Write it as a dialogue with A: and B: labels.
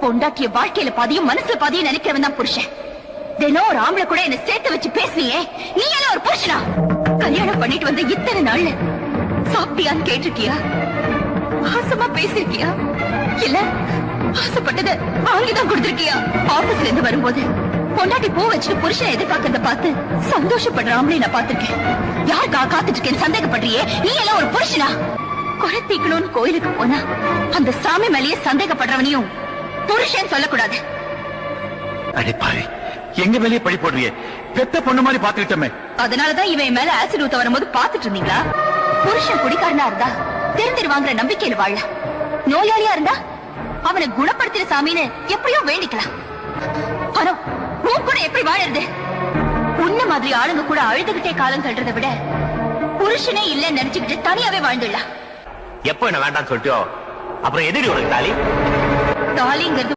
A: பொண்டாட்டிய வாழ்க்கையில பாதியும் மனசுல பாதியும் நினைக்கிறவன் தான் புருஷன். தினம் ஒரு ஆம்பளை கூட என்ன சேர்த்து வச்சு பேசுனியே, நீ எல்லாம் ஒரு புருஷனா? கல்யாணம் பண்ணிட்டு வந்த இத்தனை நாள்ல சாப்பிட்டியான்னு கேட்டிருக்கியா? ஆசமா பேசிருக்கியா? இல்ல ஆசைப்பட்டத வாங்கிதான் கொடுத்திருக்கியா? ஆபீஸ்ல இருந்து வரும்போது பொண்டாட்டி பூ வச்சுட்டு புருஷனை எதிர்பார்க்கறத பார்த்து சந்தோஷப்படுற ஆம்பளை நான் பார்த்திருக்கேன். யாருக்கா காத்துட்டு இருக்கேன்னு சந்தேகப்படுறியே, நீ எல்லாம் ஒரு புருஷனா? குறை தீக்கணும்னு கோயிலுக்கு போனா அந்த சாமி மேலேயே சந்தேகப்படுறவனையும் புருஷன் சொல்லக்கூடாது.
B: அடிப்பாரு, எங்க மேலேயே பழி போடுறியே? பெத்த பொண்ணு மாதிரி பாத்துக்கிட்டோமே.
A: அதனாலதான் இவன் மேல ஆசிட் ஊத்த வரும்போது பாத்துட்டு இருந்தீங்களா? புருஷன் குடிக்காரனா இருந்தா தெரிஞ்சிரு வாங்குற நம்பிக்கையில வாழலாம். நோயாளியா இருந்தா அவனை குணப்படுத்தின சாமின்னு எப்படியோ வேண்டிக்கலாம். ஆனா உன் கூட எப்படி வாழறது? உன்ன மாதிரி ஆளுங்க கூட அழுதுகிட்டே காலம் தள்ளுறதை விட புருஷனே இல்லன்னு நினைச்சுக்கிட்டு தனியாவே வாழ்ந்துடலாம்.
B: எப்ப என்ன வேண்டாம்னு சொல்லிட்டோ அப்புறம் எதிரி உனக்கு தாலி?
A: தாலிங்கிறது